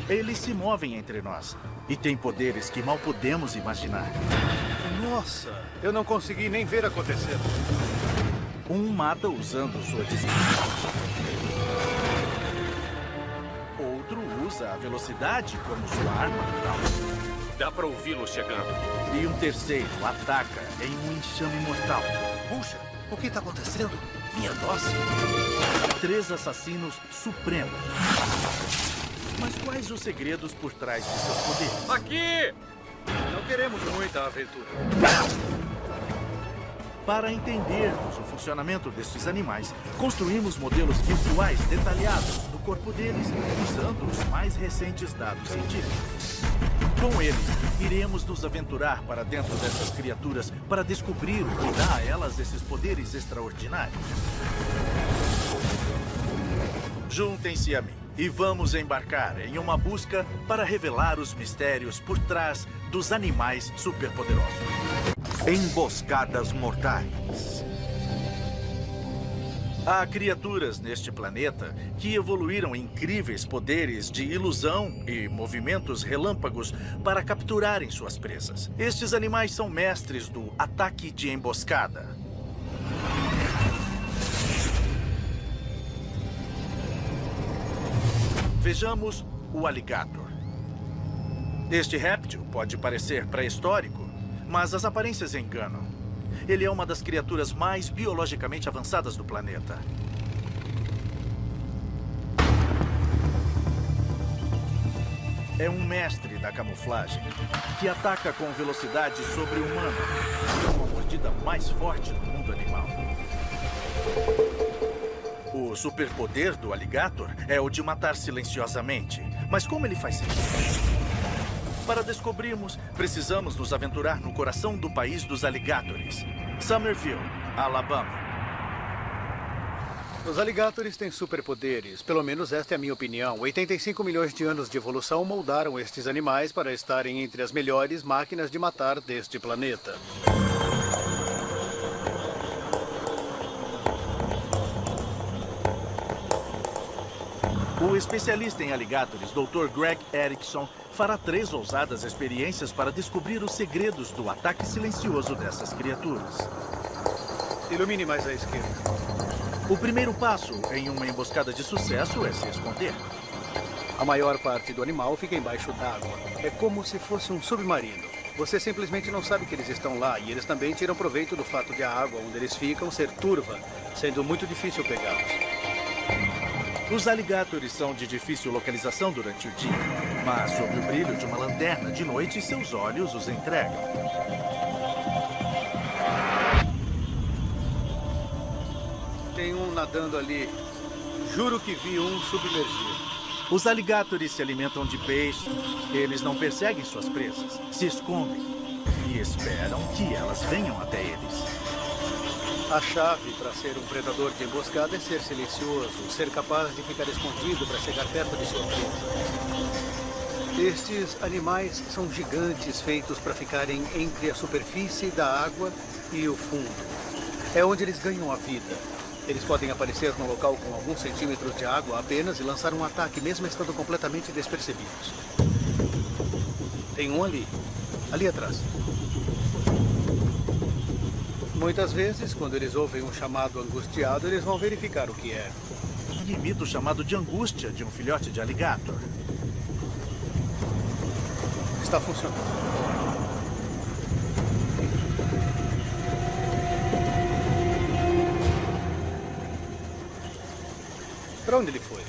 Eles se movem entre nós e têm poderes que mal podemos imaginar. Nossa, eu não consegui nem ver acontecer. Um mata usando sua distância. Outro usa a velocidade como sua arma vital. Dá pra ouvi-lo chegando. E um terceiro ataca em um enxame mortal. Puxa, o que está acontecendo? Minha nossa. 3 assassinos supremos. Mas quais os segredos por trás de seus poderes? Aqui! Não queremos muita aventura. Para entendermos o funcionamento destes animais, construímos modelos visuais detalhados do corpo deles usando os mais recentes dados científicos. Com eles, iremos nos aventurar para dentro dessas criaturas para descobrir o que dá a elas esses poderes extraordinários. Juntem-se a mim e vamos embarcar em uma busca para revelar os mistérios por trás dos animais superpoderosos. Emboscadas mortais. Há criaturas neste planeta que evoluíram incríveis poderes de ilusão e movimentos relâmpagos para capturarem suas presas. Estes animais são mestres do ataque de emboscada. Vejamos o alligator. Este réptil pode parecer pré-histórico, mas as aparências enganam. Ele é uma das criaturas mais biologicamente avançadas do planeta. É um mestre da camuflagem, que ataca com velocidade sobre-humana e uma mordida mais forte do mundo animal. O superpoder do alligator é o de matar silenciosamente. Mas como ele faz isso? Para descobrirmos, precisamos nos aventurar no coração do país dos alligators, Summerville, Alabama. Os alligators têm superpoderes, pelo menos esta é a minha opinião. 85 milhões de anos de evolução moldaram estes animais para estarem entre as melhores máquinas de matar deste planeta. O especialista em alligators, Dr. Greg Erickson, fará 3 ousadas experiências para descobrir os segredos do ataque silencioso dessas criaturas. Ilumine mais à esquerda. O primeiro passo em uma emboscada de sucesso é se esconder. A maior parte do animal fica embaixo d'água. É como se fosse um submarino. Você simplesmente não sabe que eles estão lá e eles também tiram proveito do fato de a água onde eles ficam ser turva, sendo muito difícil pegá-los. Os alligators são de difícil localização durante o dia, mas sob o brilho de uma lanterna de noite, seus olhos os entregam. Tem um nadando ali. Juro que vi um submergir. Os alligators se alimentam de peixe. Eles não perseguem suas presas, se escondem e esperam que elas venham até eles. A chave para ser um predador de emboscada é ser silencioso, ser capaz de ficar escondido para chegar perto de sua presa. Estes animais são gigantes feitos para ficarem entre a superfície da água e o fundo. É onde eles ganham a vida. Eles podem aparecer num local com alguns centímetros de água apenas e lançar um ataque, mesmo estando completamente despercebidos. Tem um ali atrás. Muitas vezes, quando eles ouvem um chamado angustiado, eles vão verificar o que é. Imita o chamado de angústia de um filhote de alligator. Está funcionando. Para onde ele foi?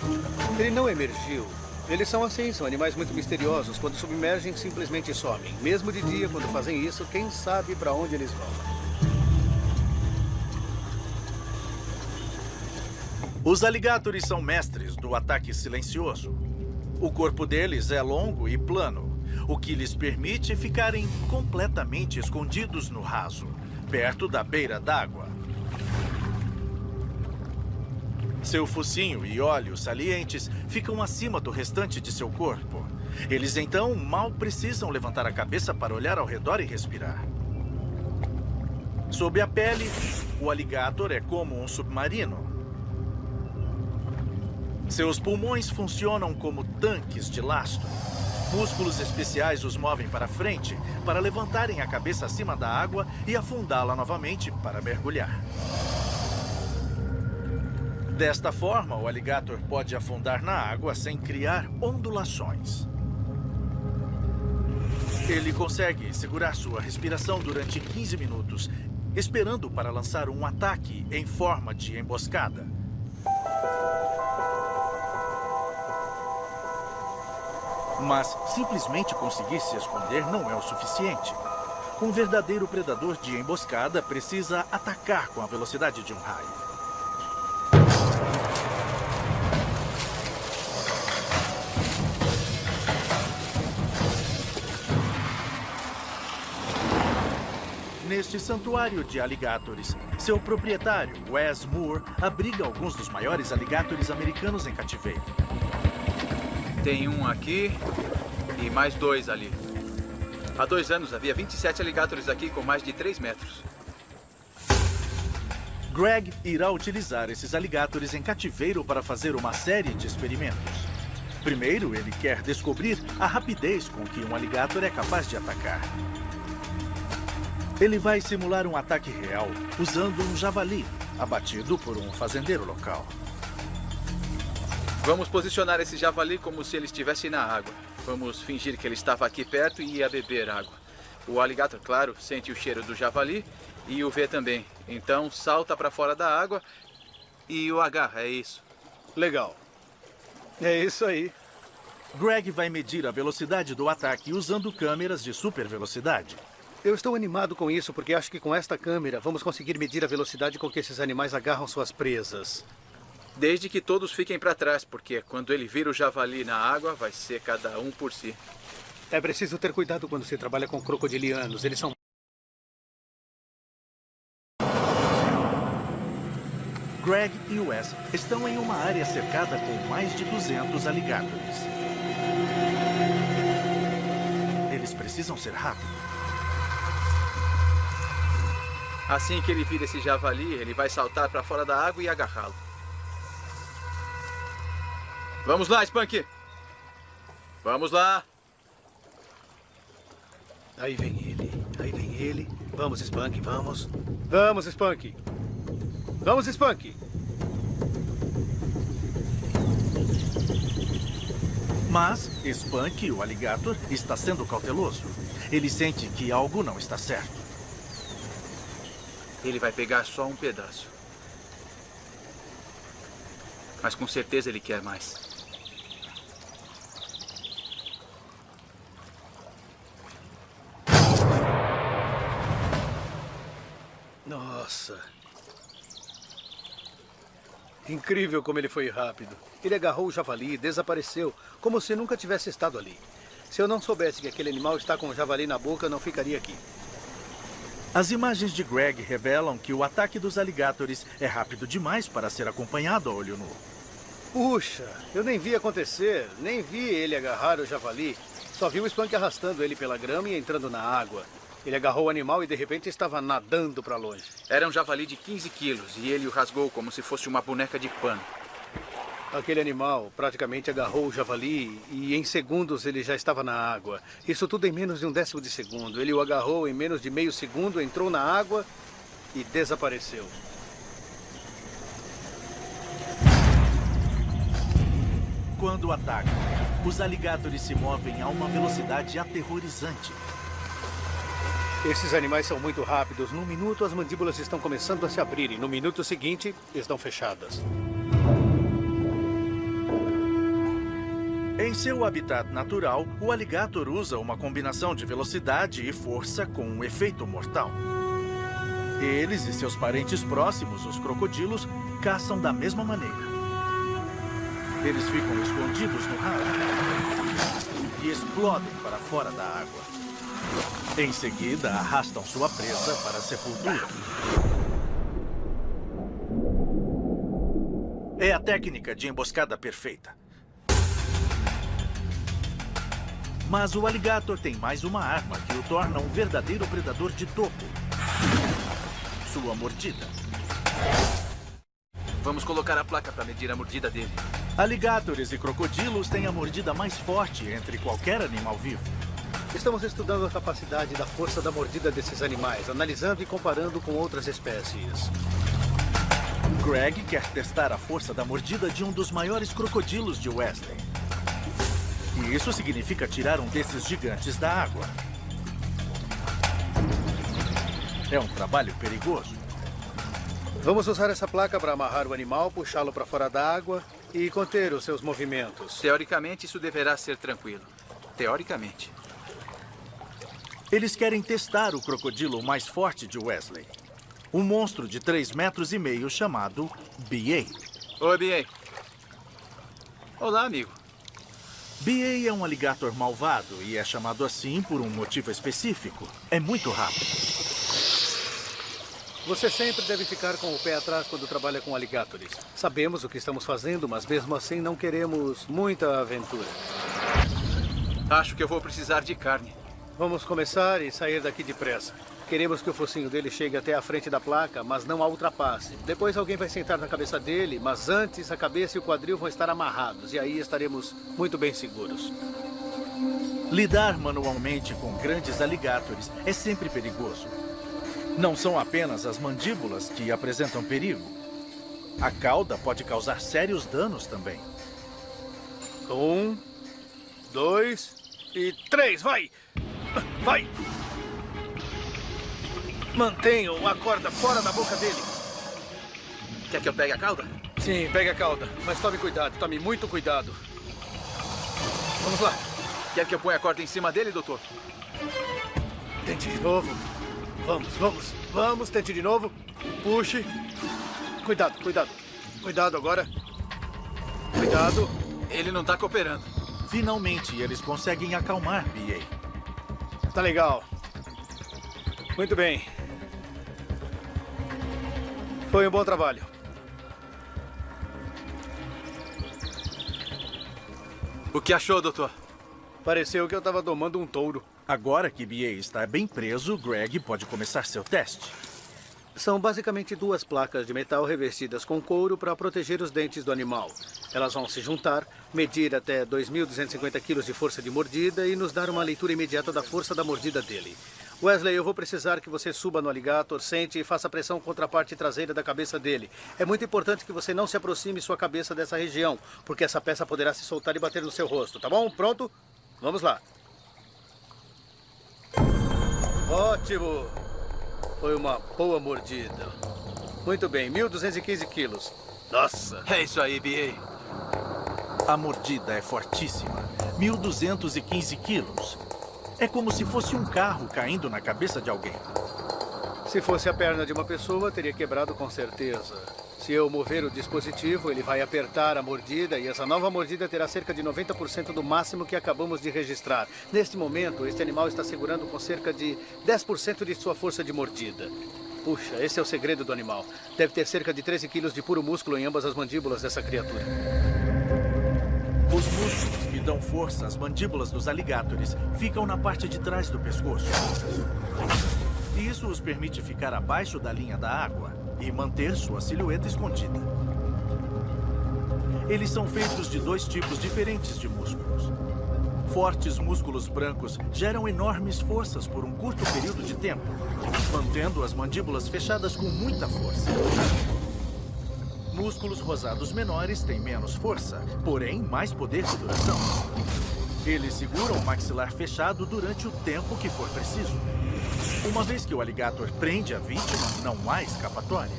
Ele não emergiu. Eles são assim, são animais muito misteriosos. Quando submergem, simplesmente somem. Mesmo de dia, quando fazem isso, quem sabe para onde eles vão. Os alligators são mestres do ataque silencioso. O corpo deles é longo e plano, o que lhes permite ficarem completamente escondidos no raso, perto da beira d'água. Seu focinho e olhos salientes ficam acima do restante de seu corpo. Eles então mal precisam levantar a cabeça para olhar ao redor e respirar. Sob a pele, o alligator é como um submarino. Seus pulmões funcionam como tanques de lastro. Músculos especiais os movem para frente para levantarem a cabeça acima da água e afundá-la novamente para mergulhar. Desta forma, o alligator pode afundar na água sem criar ondulações. Ele consegue segurar sua respiração durante 15 minutos, esperando para lançar um ataque em forma de emboscada. Mas simplesmente conseguir se esconder não é o suficiente. Um verdadeiro predador de emboscada precisa atacar com a velocidade de um raio. Neste santuário de alligators, seu proprietário, Wes Moore, abriga alguns dos maiores alligators americanos em cativeiro. Tem um aqui e mais 2 ali. Há 2 anos havia 27 alligators aqui com mais de 3 metros. Greg irá utilizar esses alligators em cativeiro para fazer uma série de experimentos. Primeiro, ele quer descobrir a rapidez com que um alligator é capaz de atacar. Ele vai simular um ataque real usando um javali, abatido por um fazendeiro local. Vamos posicionar esse javali como se ele estivesse na água. Vamos fingir que ele estava aqui perto e ia beber água. O alligator, claro, sente o cheiro do javali e o vê também. Então salta para fora da água e o agarra, é isso. Legal. É isso aí. Greg vai medir a velocidade do ataque usando câmeras de super velocidade. Eu estou animado com isso porque acho que com esta câmera vamos conseguir medir a velocidade com que esses animais agarram suas presas. Desde que todos fiquem para trás, porque quando ele vira o javali na água, vai ser cada um por si. É preciso ter cuidado quando se trabalha com crocodilianos. Eles são... Greg e Wes estão em uma área cercada com mais de 200 alligators. Eles precisam ser rápidos. Assim que ele vira esse javali, ele vai saltar para fora da água e agarrá-lo. Vamos lá, Spunk! Vamos lá! Aí vem ele, aí vem ele. Vamos, Spunk, vamos. Vamos, Spunk! Vamos, Spunk! Mas Spunk, o alligator, está sendo cauteloso. Ele sente que algo não está certo. Ele vai pegar só um pedaço. Mas com certeza ele quer mais. Nossa. Incrível como ele foi rápido. Ele agarrou o javali e desapareceu, como se nunca tivesse estado ali. Se eu não soubesse que aquele animal está com o javali na boca, eu não ficaria aqui. As imagens de Greg revelam que o ataque dos alligators é rápido demais para ser acompanhado a olho nu. Puxa, eu nem vi acontecer, nem vi ele agarrar o javali. Só vi o Spunk arrastando ele pela grama e entrando na água. Ele agarrou o animal e de repente estava nadando para longe. Era um javali de 15 quilos e ele o rasgou como se fosse uma boneca de pano. Aquele animal praticamente agarrou o javali e em segundos ele já estava na água. Isso tudo em menos de 1/10 de segundo. Ele o agarrou em menos de meio segundo, entrou na água e desapareceu. Quando atacam, os alligators se movem a uma velocidade aterrorizante. Esses animais são muito rápidos. Num minuto, as mandíbulas estão começando a se abrir e no minuto seguinte, estão fechadas. Em seu habitat natural, o alligator usa uma combinação de velocidade e força com um efeito mortal. Eles e seus parentes próximos, os crocodilos, caçam da mesma maneira. Eles ficam escondidos no ralo e explodem para fora da água. Em seguida, arrastam sua presa para a sepultura. É a técnica de emboscada perfeita. Mas o alligator tem mais uma arma que o torna um verdadeiro predador de topo. Sua mordida. Vamos colocar a placa para medir a mordida dele. Alligators e crocodilos têm a mordida mais forte entre qualquer animal vivo. Estamos estudando a capacidade da força da mordida desses animais, analisando e comparando com outras espécies. Greg quer testar a força da mordida de um dos maiores crocodilos de Wesley. E isso significa tirar um desses gigantes da água. É um trabalho perigoso. Vamos usar essa placa para amarrar o animal, puxá-lo para fora da água e conter os seus movimentos. Teoricamente, isso deverá ser tranquilo. Teoricamente. Eles querem testar o crocodilo mais forte de Wesley. Um monstro de 3,5 metros chamado B.A. Oi, B.A. Olá, amigo. B.A. é um alligator malvado e é chamado assim por um motivo específico. É muito rápido. Você sempre deve ficar com o pé atrás quando trabalha com alligators. Sabemos o que estamos fazendo, mas mesmo assim não queremos muita aventura. Acho que eu vou precisar de carne. Vamos começar e sair daqui depressa. Queremos que o focinho dele chegue até a frente da placa, mas não a ultrapasse. Depois alguém vai sentar na cabeça dele, mas antes a cabeça e o quadril vão estar amarrados. E aí estaremos muito bem seguros. Lidar manualmente com grandes alligators é sempre perigoso. Não são apenas as mandíbulas que apresentam perigo. A cauda pode causar sérios danos também. 1, 2 e 3, vai! Vai! Mantenham a corda fora da boca dele. Quer que eu pegue a cauda? Sim, pegue a cauda. Mas tome cuidado, tome muito cuidado. Vamos lá. Quer que eu ponha a corda em cima dele, doutor? Tente de novo. Vamos, tente de novo. Puxe. Cuidado. Cuidado agora. Cuidado. Ele não está cooperando. Finalmente, eles conseguem acalmar B.A. Tá legal. Muito bem. Foi um bom trabalho. O que achou, doutor? Pareceu que eu estava domando um touro. Agora que B.A. está bem preso, Greg pode começar seu teste. São basicamente 2 placas de metal revestidas com couro para proteger os dentes do animal. Elas vão se juntar, medir até 2.250 quilos de força de mordida e nos dar uma leitura imediata da força da mordida dele. Wesley, eu vou precisar que você suba no alligator, sente e faça pressão contra a parte traseira da cabeça dele. É muito importante que você não se aproxime sua cabeça dessa região, porque essa peça poderá se soltar e bater no seu rosto, tá bom? Pronto? Vamos lá. Ótimo! Foi uma boa mordida. Muito bem, 1.215 quilos. Nossa! É isso aí, B.A. A mordida é fortíssima. 1.215 quilos. É como se fosse um carro caindo na cabeça de alguém. Se fosse a perna de uma pessoa, teria quebrado com certeza. Se eu mover o dispositivo, ele vai apertar a mordida e essa nova mordida terá cerca de 90% do máximo que acabamos de registrar. Neste momento, este animal está segurando com cerca de 10% de sua força de mordida. Puxa, esse é o segredo do animal. Deve ter cerca de 13 quilos de puro músculo em ambas as mandíbulas dessa criatura. Os músculos que dão força às mandíbulas dos alligators ficam na parte de trás do pescoço. E isso os permite ficar abaixo da linha da água e manter sua silhueta escondida. Eles são feitos de 2 tipos diferentes de músculos. Fortes músculos brancos geram enormes forças por um curto período de tempo, mantendo as mandíbulas fechadas com muita força. Músculos rosados menores têm menos força, porém mais poder de duração. Eles seguram o maxilar fechado durante o tempo que for preciso. Uma vez que o alligator prende a vítima, não há escapatória.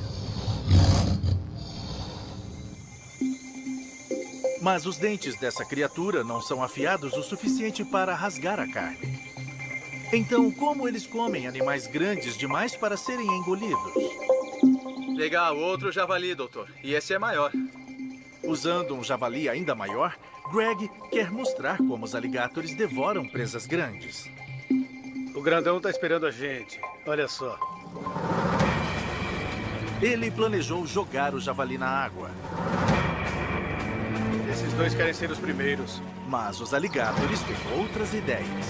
Mas os dentes dessa criatura não são afiados o suficiente para rasgar a carne. Então, como eles comem animais grandes demais para serem engolidos? Legal, outro javali, doutor. E esse é maior. Usando um javali ainda maior, Greg quer mostrar como os alligators devoram presas grandes. O grandão está esperando a gente. Olha só. Ele planejou jogar o javali na água. Esses 2 querem ser os primeiros. Mas os alligators têm outras ideias.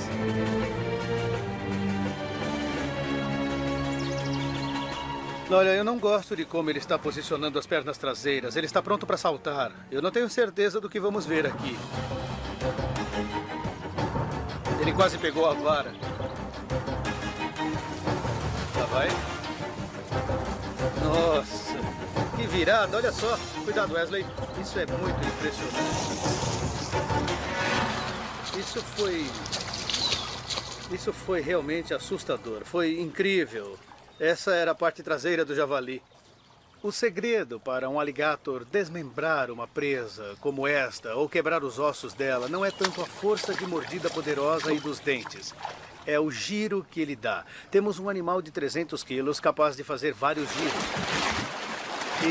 Olha, eu não gosto de como ele está posicionando as pernas traseiras. Ele está pronto para saltar. Eu não tenho certeza do que vamos ver aqui. Ele quase pegou a vara. Lá vai. Nossa, que virada, olha só. Cuidado, Wesley. Isso é muito impressionante. Isso foi realmente assustador. Foi incrível. Essa era a parte traseira do javali. O segredo para um alligator desmembrar uma presa como esta ou quebrar os ossos dela não é tanto a força de mordida poderosa e dos dentes. É o giro que ele dá. Temos um animal de 300 quilos capaz de fazer vários giros.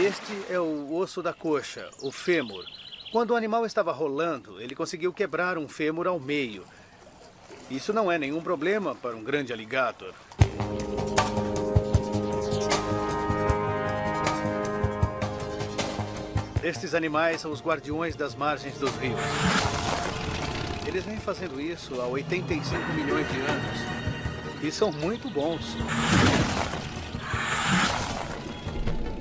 Este é o osso da coxa, o fêmur. Quando o animal estava rolando, ele conseguiu quebrar um fêmur ao meio. Isso não é nenhum problema para um grande alligator. Estes animais são os guardiões das margens dos rios. Eles vêm fazendo isso há 85 milhões de anos. E são muito bons.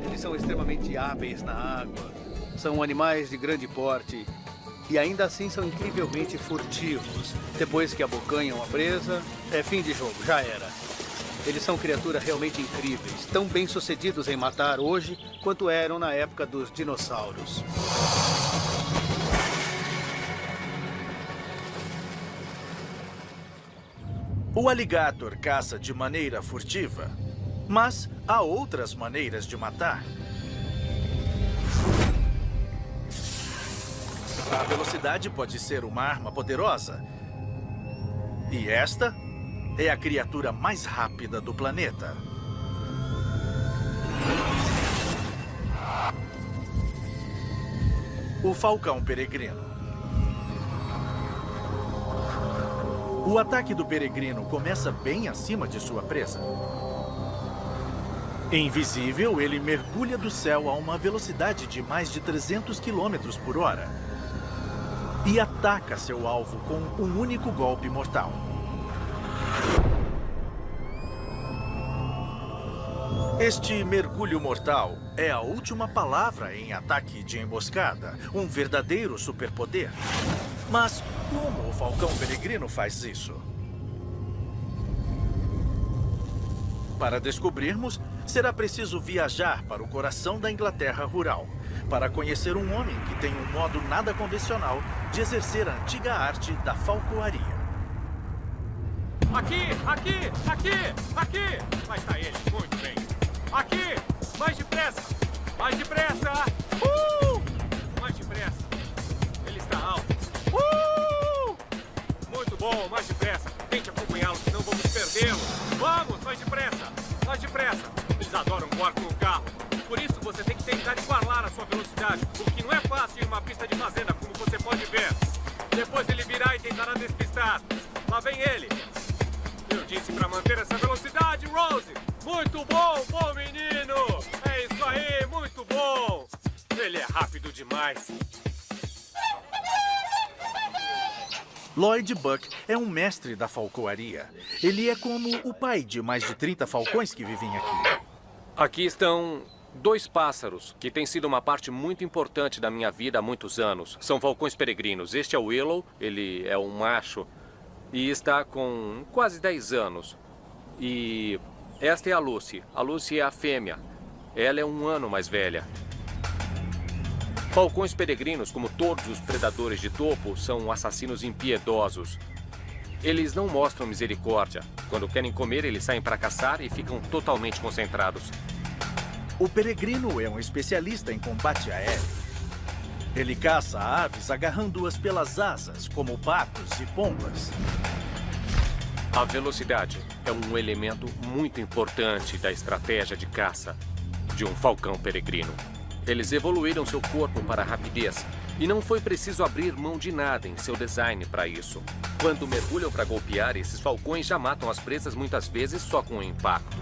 Eles são extremamente hábeis na água. São animais de grande porte. E ainda assim são incrivelmente furtivos. Depois que abocanham a presa, é fim de jogo, já era. Eles são criaturas realmente incríveis, tão bem-sucedidos em matar hoje quanto eram na época dos dinossauros. O alligator caça de maneira furtiva, mas há outras maneiras de matar. A velocidade pode ser uma arma poderosa. E esta é a criatura mais rápida do planeta. O falcão peregrino. O ataque do peregrino começa bem acima de sua presa. Invisível, ele mergulha do céu a uma velocidade de mais de 300 km por hora. E ataca seu alvo com um único golpe mortal. Este mergulho mortal é a última palavra em ataque de emboscada, um verdadeiro superpoder. Mas como o falcão peregrino faz isso? Para descobrirmos, será preciso viajar para o coração da Inglaterra rural, para conhecer um homem que tem um modo nada convencional de exercer a antiga arte da falcoaria. Aqui, aqui, aqui, aqui! Lá está ele, muito bem. Aqui! Mais depressa! Mais depressa! Mais depressa! Ele está alto. Muito bom, mais depressa! Tente acompanhá-lo, senão vamos perdê-lo! Vamos, mais depressa! Mais depressa! Eles adoram voar com o carro. Por isso você tem que tentar igualar a sua velocidade, o que não é fácil em uma pista de fazenda, como você pode ver. Depois ele virá e tentará despistar. Lá vem ele! Eu disse para manter essa velocidade, Rose! Muito bom, bom menino! É isso aí, muito bom! Ele é rápido demais. Lloyd Buck é um mestre da falcoaria. Ele é como o pai de mais de 30 falcões que vivem aqui. Aqui estão 2 pássaros, que têm sido uma parte muito importante da minha vida há muitos anos. São falcões peregrinos. Este é o Willow, ele é um macho e está com quase 10 anos. E esta é a Lucy. A Lucy é a fêmea. Ela é 1 ano mais velha. Falcões peregrinos, como todos os predadores de topo, são assassinos impiedosos. Eles não mostram misericórdia. Quando querem comer, eles saem para caçar e ficam totalmente concentrados. O peregrino é um especialista em combate aéreo. Ele caça aves agarrando-as pelas asas, como patos e pombas. A velocidade é um elemento muito importante da estratégia de caça de um falcão peregrino. Eles evoluíram seu corpo para a rapidez e não foi preciso abrir mão de nada em seu design para isso. Quando mergulham para golpear, esses falcões já matam as presas muitas vezes só com o impacto.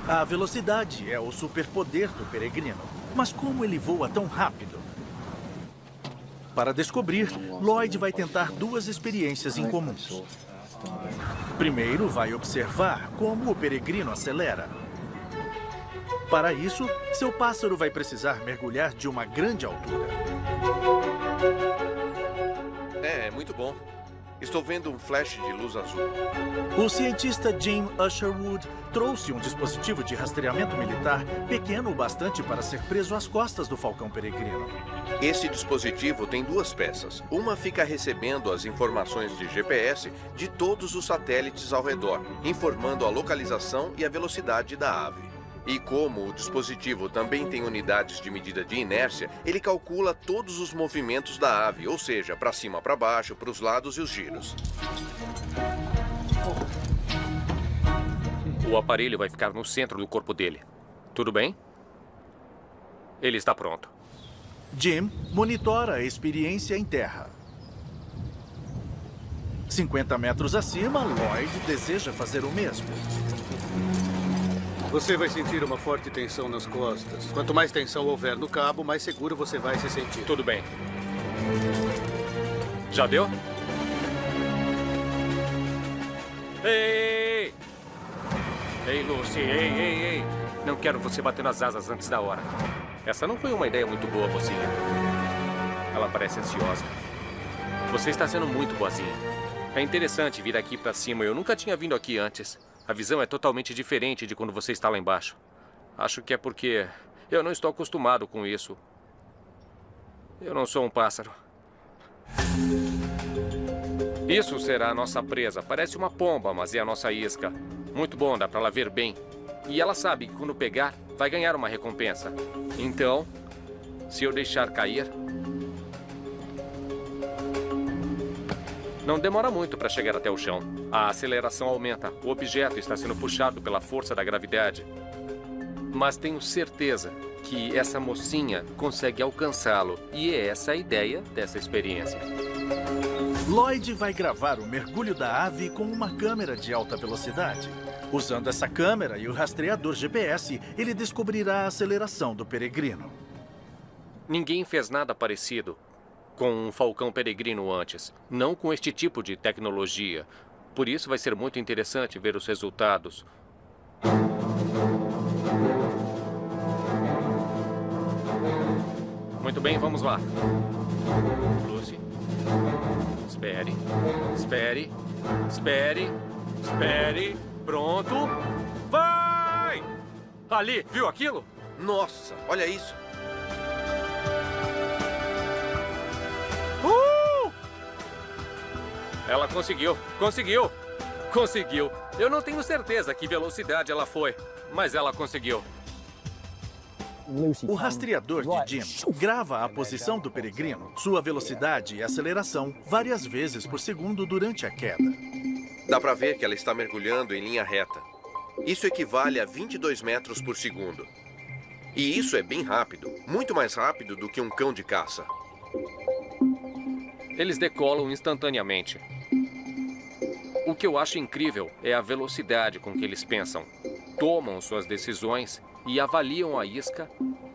A velocidade é o superpoder do peregrino. Mas como ele voa tão rápido? Para descobrir, Lloyd vai tentar 2 experiências incomuns. Primeiro vai observar como o peregrino acelera. Para isso, seu pássaro vai precisar mergulhar de uma grande altura. É muito bom. Estou vendo um flash de luz azul. O cientista Jim Usherwood trouxe um dispositivo de rastreamento militar pequeno o bastante para ser preso às costas do falcão peregrino. Esse dispositivo tem duas peças. Uma fica recebendo as informações de GPS de todos os satélites ao redor, informando a localização e a velocidade da ave. E como o dispositivo também tem unidades de medida de inércia, ele calcula todos os movimentos da ave, ou seja, para cima, para baixo, para os lados e os giros. O aparelho vai ficar no centro do corpo dele. Tudo bem? Ele está pronto. Jim monitora a experiência em terra. 50 metros acima, Lloyd deseja fazer o mesmo. Você vai sentir uma forte tensão nas costas. Quanto mais tensão houver no cabo, mais seguro você vai se sentir. Tudo bem. Já deu? Ei! Ei, Lucy, ei! Não quero você bater nas asas antes da hora. Essa não foi uma ideia muito boa, mocinha. Ela parece ansiosa. Você está sendo muito boazinha. É interessante vir aqui pra cima. Eu nunca tinha vindo aqui antes. A visão é totalmente diferente de quando você está lá embaixo. Acho que é porque eu não estou acostumado com isso. Eu não sou um pássaro. Isso será a nossa presa. Parece uma pomba, mas é a nossa isca. Muito bom, dá para ela ver bem. E ela sabe que quando pegar, vai ganhar uma recompensa. Então, se eu deixar cair... Não demora muito para chegar até o chão. A aceleração aumenta. O objeto está sendo puxado pela força da gravidade. Mas tenho certeza que essa mocinha consegue alcançá-lo. E é essa a ideia dessa experiência. Lloyd vai gravar o mergulho da ave com uma câmera de alta velocidade. Usando essa câmera e o rastreador GPS, ele descobrirá a aceleração do peregrino. Ninguém fez nada parecido com um falcão peregrino antes. Não com este tipo de tecnologia. Por isso vai ser muito interessante ver os resultados. Muito bem, vamos lá. Lucy. Espere. Espere. Espere. Espere. Pronto. Vai! Ali, viu aquilo? Nossa, olha isso. Ela conseguiu. Conseguiu. Conseguiu. Eu não tenho certeza que velocidade ela foi, mas ela conseguiu. O rastreador de Jim grava a posição do peregrino, sua velocidade e aceleração várias vezes por segundo durante a queda. Dá para ver que ela está mergulhando em linha reta. Isso equivale a 22 metros por segundo. E isso é bem rápido, muito mais rápido do que um cão de caça. Eles decolam instantaneamente. O que eu acho incrível é a velocidade com que eles pensam, tomam suas decisões e avaliam a isca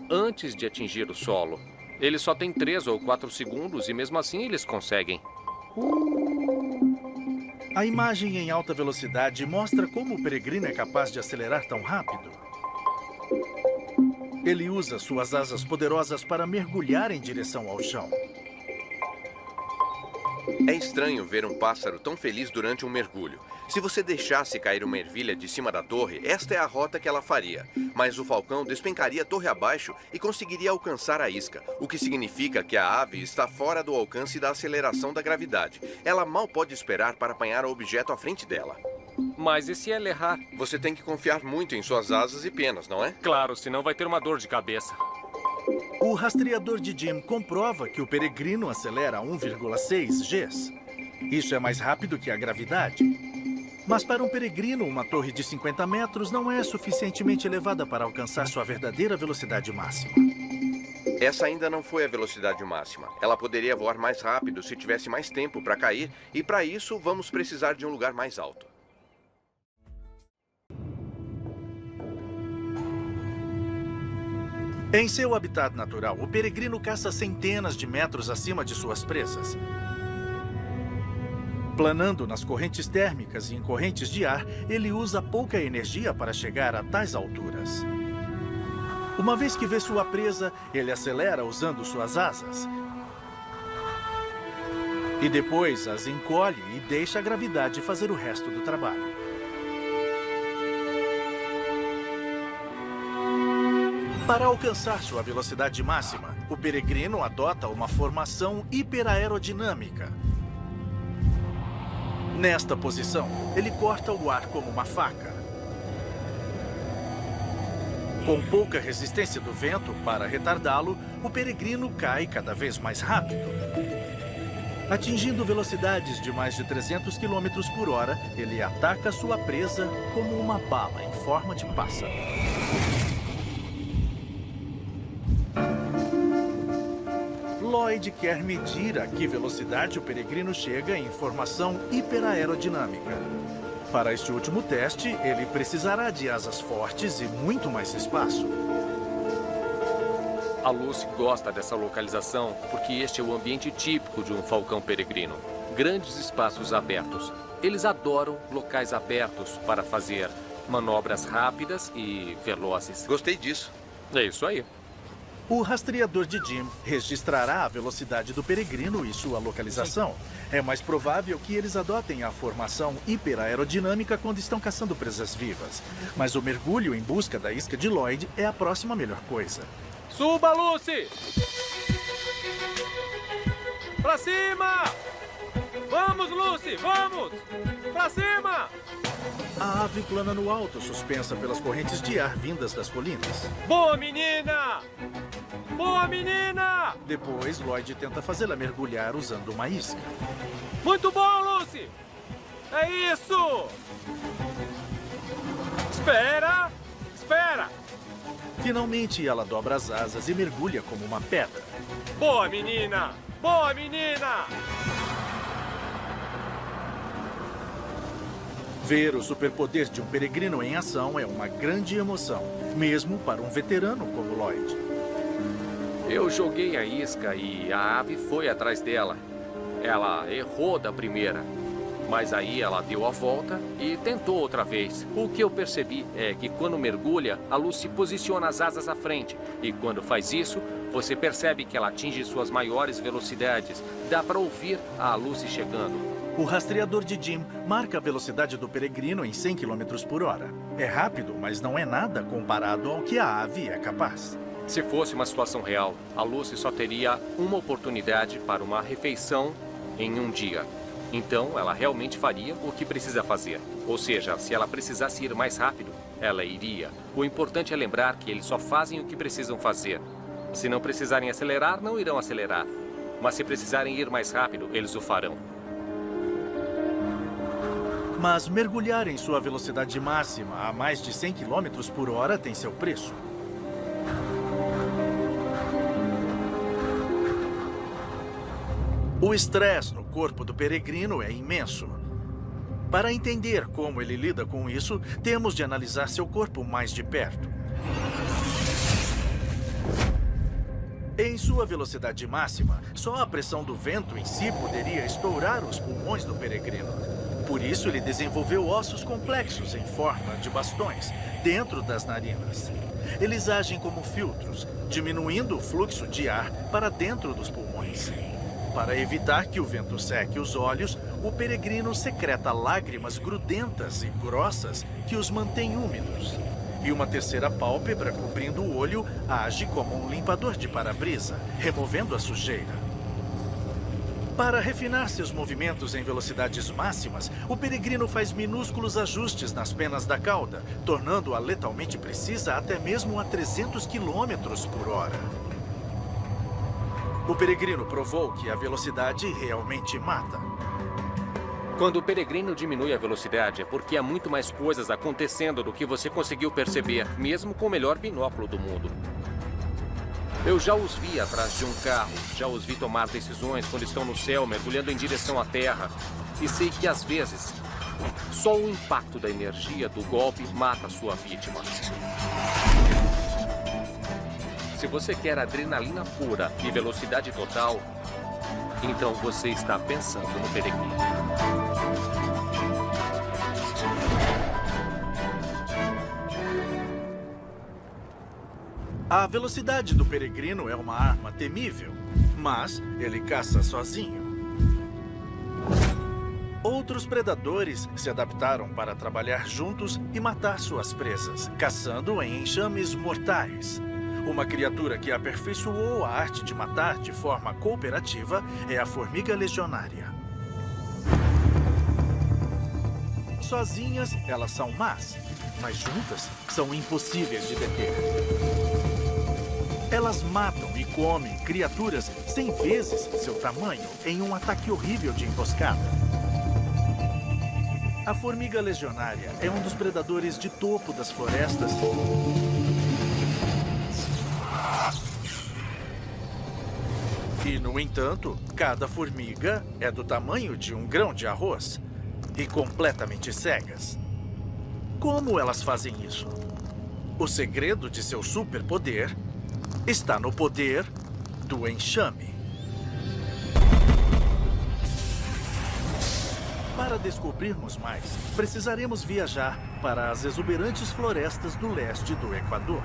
antes de atingir o solo. Eles só têm 3 ou 4 segundos e mesmo assim eles conseguem. A imagem em alta velocidade mostra como o peregrino é capaz de acelerar tão rápido. Ele usa suas asas poderosas para mergulhar em direção ao chão. É estranho ver um pássaro tão feliz durante um mergulho. Se você deixasse cair uma ervilha de cima da torre, esta é a rota que ela faria. Mas o falcão despencaria torre abaixo e conseguiria alcançar a isca, o que significa que a ave está fora do alcance da aceleração da gravidade. Ela mal pode esperar para apanhar o objeto à frente dela. Mas e se ela errar? Você tem que confiar muito em suas asas e penas, não é? Claro, senão vai ter uma dor de cabeça. O rastreador de Jim comprova que o peregrino acelera a 1,6 Gs. Isso é mais rápido que a gravidade. Mas para um peregrino, uma torre de 50 metros não é suficientemente elevada para alcançar sua verdadeira velocidade máxima. Essa ainda não foi a velocidade máxima. Ela poderia voar mais rápido se tivesse mais tempo para cair, e para isso vamos precisar de um lugar mais alto. Em seu habitat natural, o peregrino caça centenas de metros acima de suas presas. Planando nas correntes térmicas e em correntes de ar, ele usa pouca energia para chegar a tais alturas. Uma vez que vê sua presa, ele acelera usando suas asas. E depois as encolhe e deixa a gravidade fazer o resto do trabalho. Para alcançar sua velocidade máxima, o peregrino adota uma formação hiperaerodinâmica. Nesta posição, ele corta o ar como uma faca. Com pouca resistência do vento para retardá-lo, o peregrino cai cada vez mais rápido. Atingindo velocidades de mais de 300 km por hora, ele ataca sua presa como uma bala em forma de pássaro. Lloyd quer medir a que velocidade o peregrino chega em formação hiperaerodinâmica. Para este último teste, ele precisará de asas fortes e muito mais espaço. A Lucy gosta dessa localização porque este é o ambiente típico de um falcão peregrino. Grandes espaços abertos. Eles adoram locais abertos para fazer manobras rápidas e velozes. Gostei disso. É isso aí. O rastreador de Jim registrará a velocidade do peregrino e sua localização. É mais provável que eles adotem a formação hiperaerodinâmica quando estão caçando presas vivas. Mas o mergulho em busca da isca de Lloyd é a próxima melhor coisa. Suba, Lucy! Pra cima! Vamos, Lucy, vamos! Pra cima! A ave plana no alto, suspensa pelas correntes de ar vindas das colinas. Boa, menina! Boa, menina! Depois, Lloyd tenta fazê-la mergulhar usando uma isca. Muito bom, Lucy! É isso! Espera! Espera! Finalmente, ela dobra as asas e mergulha como uma pedra. Boa, menina! Boa, menina! Ver o superpoder de um peregrino em ação é uma grande emoção, mesmo para um veterano como Lloyd. Eu joguei a isca e a ave foi atrás dela. Ela errou da primeira, mas aí ela deu a volta e tentou outra vez. O que eu percebi é que quando mergulha, a Lucy posiciona as asas à frente. E quando faz isso, você percebe que ela atinge suas maiores velocidades. Dá para ouvir a Lucy chegando. O rastreador de Jim marca a velocidade do peregrino em 100 km por hora. É rápido, mas não é nada comparado ao que a ave é capaz. Se fosse uma situação real, a Lucy só teria uma oportunidade para uma refeição em um dia. Então, ela realmente faria o que precisa fazer. Ou seja, se ela precisasse ir mais rápido, ela iria. O importante é lembrar que eles só fazem o que precisam fazer. Se não precisarem acelerar, não irão acelerar. Mas se precisarem ir mais rápido, eles o farão. Mas mergulhar em sua velocidade máxima a mais de 100 km por hora tem seu preço. O estresse no corpo do peregrino é imenso. Para entender como ele lida com isso, temos de analisar seu corpo mais de perto. Em sua velocidade máxima, só a pressão do vento em si poderia estourar os pulmões do peregrino. Por isso, ele desenvolveu ossos complexos em forma de bastões dentro das narinas. Eles agem como filtros, diminuindo o fluxo de ar para dentro dos pulmões. Para evitar que o vento seque os olhos, o peregrino secreta lágrimas grudentas e grossas que os mantêm úmidos. E uma terceira pálpebra cobrindo o olho age como um limpador de para-brisa, removendo a sujeira. Para refinar seus movimentos em velocidades máximas, o peregrino faz minúsculos ajustes nas penas da cauda, tornando-a letalmente precisa até mesmo a 300 km por hora. O peregrino provou que a velocidade realmente mata. Quando o peregrino diminui a velocidade, é porque há muito mais coisas acontecendo do que você conseguiu perceber, mesmo com o melhor binóculo do mundo. Eu já os vi atrás de um carro, já os vi tomar decisões quando estão no céu, mergulhando em direção à Terra. E sei que, às vezes, só o impacto da energia do golpe mata a sua vítima. Se você quer adrenalina pura e velocidade total, Então você está pensando no peregrino. A velocidade do peregrino é uma arma temível, mas ele caça sozinho. Outros predadores se adaptaram para trabalhar juntos e matar suas presas, caçando em enxames mortais. Uma criatura que aperfeiçoou a arte de matar de forma cooperativa é a formiga legionária. Sozinhas, elas são más, mas juntas são impossíveis de deter. Elas matam e comem criaturas 100 vezes seu tamanho em um ataque horrível de emboscada. A formiga legionária é um dos predadores de topo das florestas e, no entanto, cada formiga é do tamanho de um grão de arroz e completamente cegas. Como elas fazem isso? O segredo de seu superpoder está no poder do enxame. Para descobrirmos mais, precisaremos viajar para as exuberantes florestas do leste do Equador.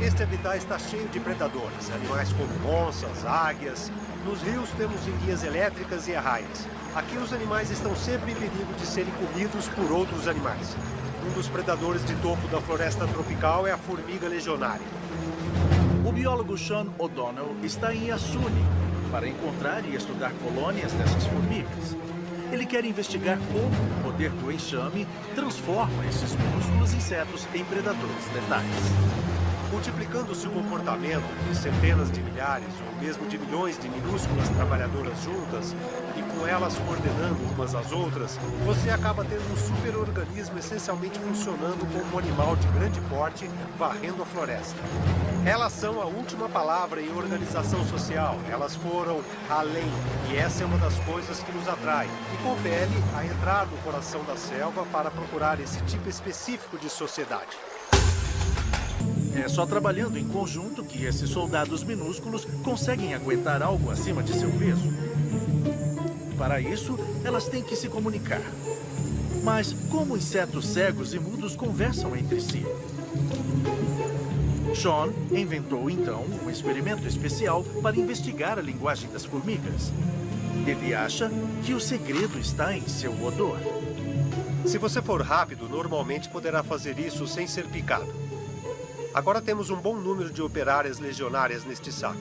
Este habitat está cheio de predadores, animais como onças, águias. Nos rios temos enguias elétricas e arraias. Aqui os animais estão sempre em perigo de serem comidos por outros animais. Um dos predadores de topo da floresta tropical é a formiga legionária. O biólogo Sean O'Donnell está em Yasuni para encontrar e estudar colônias dessas formigas. Ele quer investigar como o poder do enxame transforma esses minúsculos insetos em predadores letais. Multiplicando seu comportamento de centenas de milhares ou mesmo de milhões de minúsculas trabalhadoras juntas e com elas coordenando umas às outras, você acaba tendo um super-organismo essencialmente funcionando como um animal de grande porte varrendo a floresta. Elas são a última palavra em organização social. Elas foram além e essa é uma das coisas que nos atrai e compele a entrar no coração da selva para procurar esse tipo específico de sociedade. É só trabalhando em conjunto que esses soldados minúsculos conseguem aguentar algo acima de seu peso. Para isso, elas têm que se comunicar. Mas como insetos cegos e mudos conversam entre si? Sean inventou, então, um experimento especial para investigar a linguagem das formigas. Ele acha que o segredo está em seu odor. Se você for rápido, normalmente poderá fazer isso sem ser picado. Agora temos um bom número de operárias legionárias neste saco.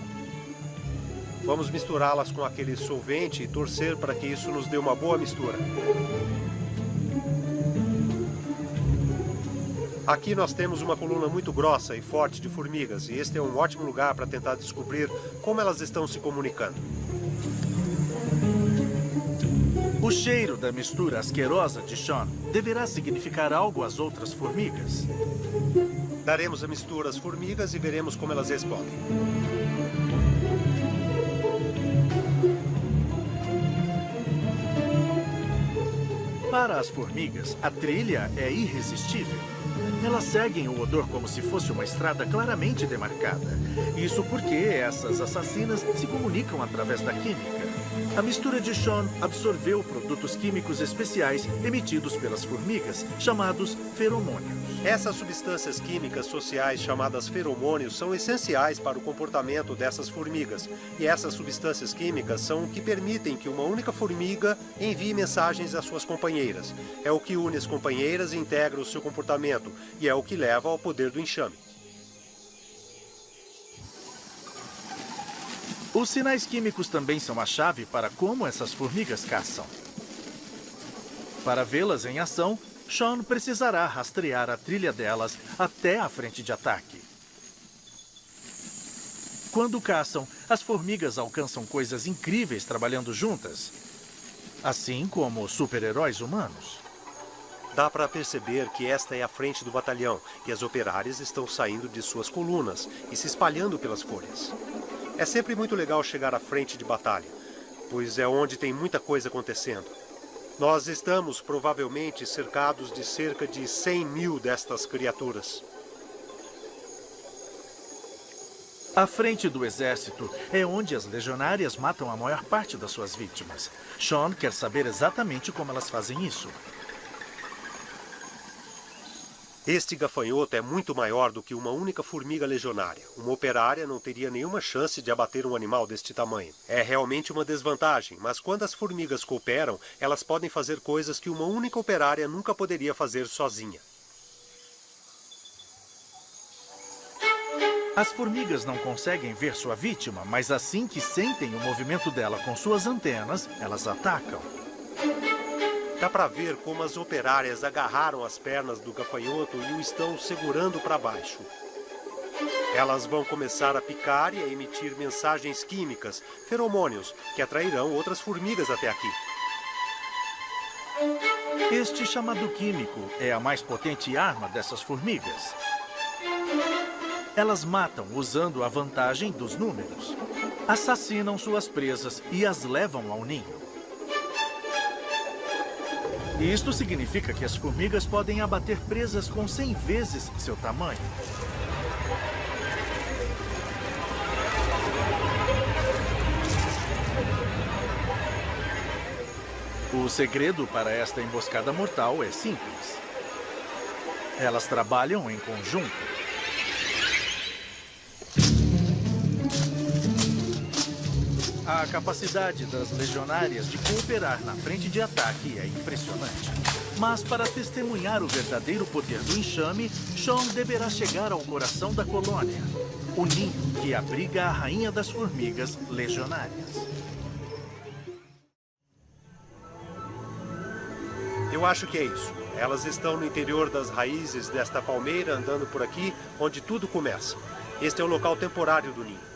Vamos misturá-las com aquele solvente e torcer para que isso nos dê uma boa mistura. Aqui nós temos uma coluna muito grossa e forte de formigas, e este é um ótimo lugar para tentar descobrir como elas estão se comunicando. O cheiro da mistura asquerosa de Sean deverá significar algo às outras formigas. Daremos a mistura às formigas e veremos como elas respondem. Para as formigas, a trilha é irresistível. Elas seguem o odor como se fosse uma estrada claramente demarcada. Isso porque essas assassinas se comunicam através da química. A mistura de Sean absorveu produtos químicos especiais emitidos pelas formigas, chamados feromônios. Essas substâncias químicas sociais chamadas feromônios são essenciais para o comportamento dessas formigas. E essas substâncias químicas são o que permitem que uma única formiga envie mensagens às suas companheiras. É o que une as companheiras e integra o seu comportamento. E é o que leva ao poder do enxame. Os sinais químicos também são a chave para como essas formigas caçam. Para vê-las em ação, Sean precisará rastrear a trilha delas até a frente de ataque. Quando caçam, as formigas alcançam coisas incríveis trabalhando juntas, assim como super-heróis humanos. Dá para perceber que esta é a frente do batalhão e as operárias estão saindo de suas colunas e se espalhando pelas folhas. É sempre muito legal chegar à frente de batalha, pois é onde tem muita coisa acontecendo. Nós estamos provavelmente cercados de cerca de 100.000 destas criaturas. À frente do exército é onde as legionárias matam a maior parte das suas vítimas. Sean quer saber exatamente como elas fazem isso. Este gafanhoto é muito maior do que uma única formiga legionária. Uma operária não teria nenhuma chance de abater um animal deste tamanho. É realmente uma desvantagem, mas quando as formigas cooperam, elas podem fazer coisas que uma única operária nunca poderia fazer sozinha. As formigas não conseguem ver sua vítima, mas assim que sentem o movimento dela com suas antenas, elas atacam. Dá para ver como as operárias agarraram as pernas do gafanhoto e o estão segurando para baixo. Elas vão começar a picar e a emitir mensagens químicas, feromônios, que atrairão outras formigas até aqui. Este chamado químico é a mais potente arma dessas formigas. Elas matam usando a vantagem dos números. Assassinam suas presas e as levam ao ninho. Isto significa que as formigas podem abater presas com 100 vezes seu tamanho. O segredo para esta emboscada mortal é simples. Elas trabalham em conjunto. A capacidade das legionárias de cooperar na frente de ataque é impressionante. Mas para testemunhar o verdadeiro poder do enxame, Sean deverá chegar ao coração da colônia. O ninho que abriga a rainha das formigas legionárias. Eu acho que é isso. Elas estão no interior das raízes desta palmeira, andando por aqui, onde tudo começa. Este é o local temporário do ninho.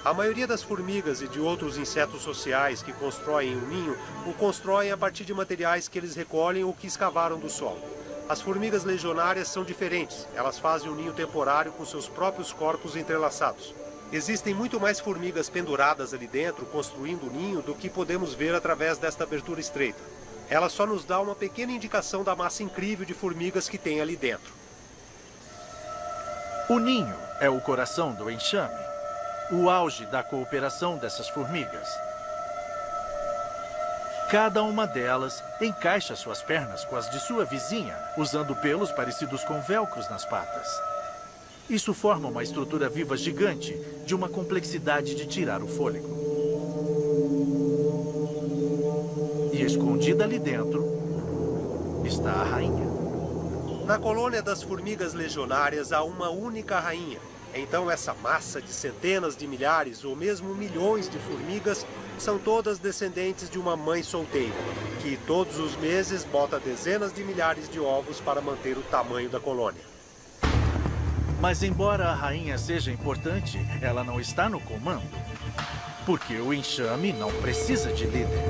A maioria das formigas e de outros insetos sociais que constroem um ninho o constroem a partir de materiais que eles recolhem ou que escavaram do solo. As formigas legionárias são diferentes. Elas fazem um ninho temporário com seus próprios corpos entrelaçados. Existem muito mais formigas penduradas ali dentro, construindo o ninho, do que podemos ver através desta abertura estreita. Ela só nos dá uma pequena indicação da massa incrível de formigas que tem ali dentro. O ninho é o coração do enxame. O auge da cooperação dessas formigas. Cada uma delas encaixa suas pernas com as de sua vizinha, usando pelos parecidos com velcros nas patas. Isso forma uma estrutura viva gigante, de uma complexidade de tirar o fôlego. E escondida ali dentro está a rainha. Na colônia das formigas legionárias há uma única rainha. Então essa massa de centenas de milhares ou mesmo milhões de formigas são todas descendentes de uma mãe solteira, que todos os meses bota dezenas de milhares de ovos para manter o tamanho da colônia. Mas embora a rainha seja importante, ela não está no comando. Porque o enxame não precisa de líder.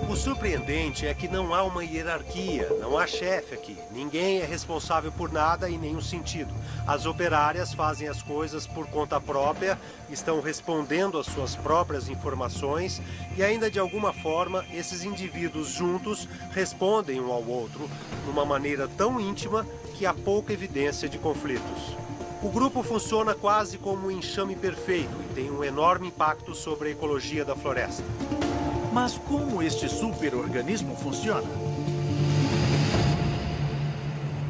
O surpreendente é que não há uma hierarquia, não há chefe aqui. Ninguém é responsável por nada em nenhum sentido. As operárias fazem as coisas por conta própria, estão respondendo às suas próprias informações e ainda de alguma forma esses indivíduos juntos respondem um ao outro de uma maneira tão íntima que há pouca evidência de conflitos. O grupo funciona quase como um enxame perfeito e tem um enorme impacto sobre a ecologia da floresta. Mas como este superorganismo funciona?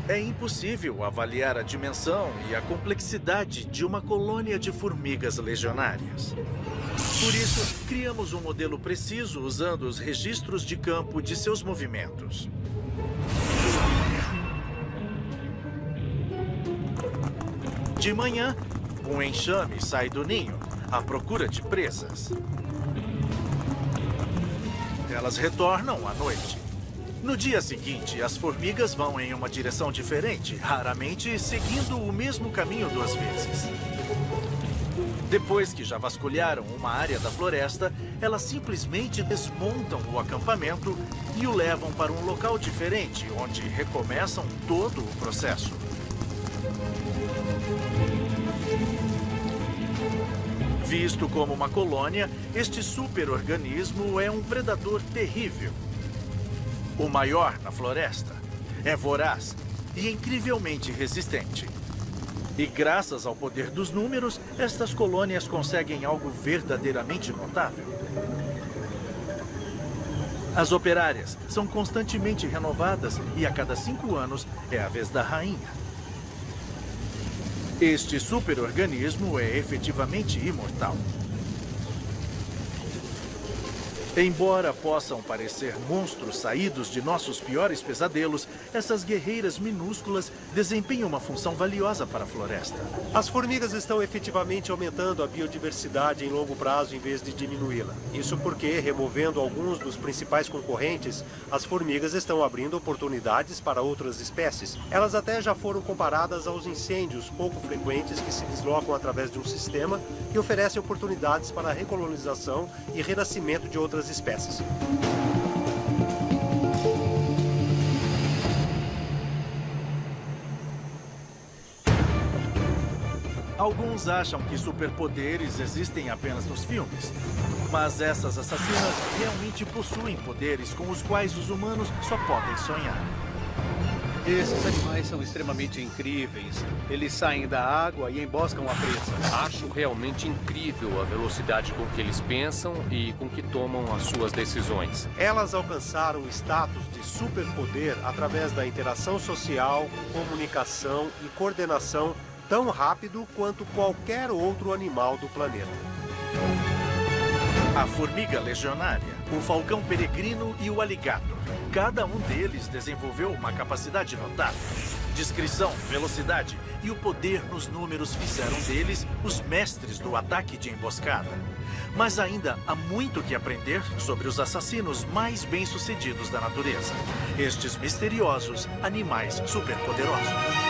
É impossível avaliar a dimensão e a complexidade de uma colônia de formigas legionárias. Por isso, criamos um modelo preciso usando os registros de campo de seus movimentos. De manhã, um enxame sai do ninho à procura de presas. Elas retornam à noite. No dia seguinte, as formigas vão em uma direção diferente, raramente seguindo o mesmo caminho duas vezes. Depois que já vasculharam uma área da floresta, elas simplesmente desmontam o acampamento e o levam para um local diferente, onde recomeçam todo o processo. Visto como uma colônia, este superorganismo é um predador terrível. o maior na floresta. É voraz e incrivelmente resistente. E graças ao poder dos números, estas colônias conseguem algo verdadeiramente notável. As operárias são constantemente renovadas e a cada 5 anos é a vez da rainha. Este superorganismo é efetivamente imortal. Embora possam parecer monstros saídos de nossos piores pesadelos, essas guerreiras minúsculas desempenham uma função valiosa para a floresta. As formigas estão efetivamente aumentando a biodiversidade em longo prazo em vez de diminuí-la. Isso porque, removendo alguns dos principais concorrentes, as formigas estão abrindo oportunidades para outras espécies. Elas até já foram comparadas aos incêndios pouco frequentes que se deslocam através de um sistema que oferece oportunidades para a recolonização e renascimento de outras espécies. Alguns acham que superpoderes existem apenas nos filmes. Mas essas assassinas realmente possuem poderes com os quais os humanos só podem sonhar. Esses animais são extremamente incríveis. Eles saem da água e emboscam a presa. Acho realmente incrível a velocidade com que eles pensam e com que tomam as suas decisões. Elas alcançaram o status de superpoder através da interação social, comunicação e coordenação tão rápido quanto qualquer outro animal do planeta. A formiga legionária, o falcão peregrino e o aligator. Cada um deles desenvolveu uma capacidade notável. Discrição, velocidade e o poder nos números fizeram deles os mestres do ataque de emboscada. Mas ainda há muito que aprender sobre os assassinos mais bem-sucedidos da natureza. Estes misteriosos animais superpoderosos.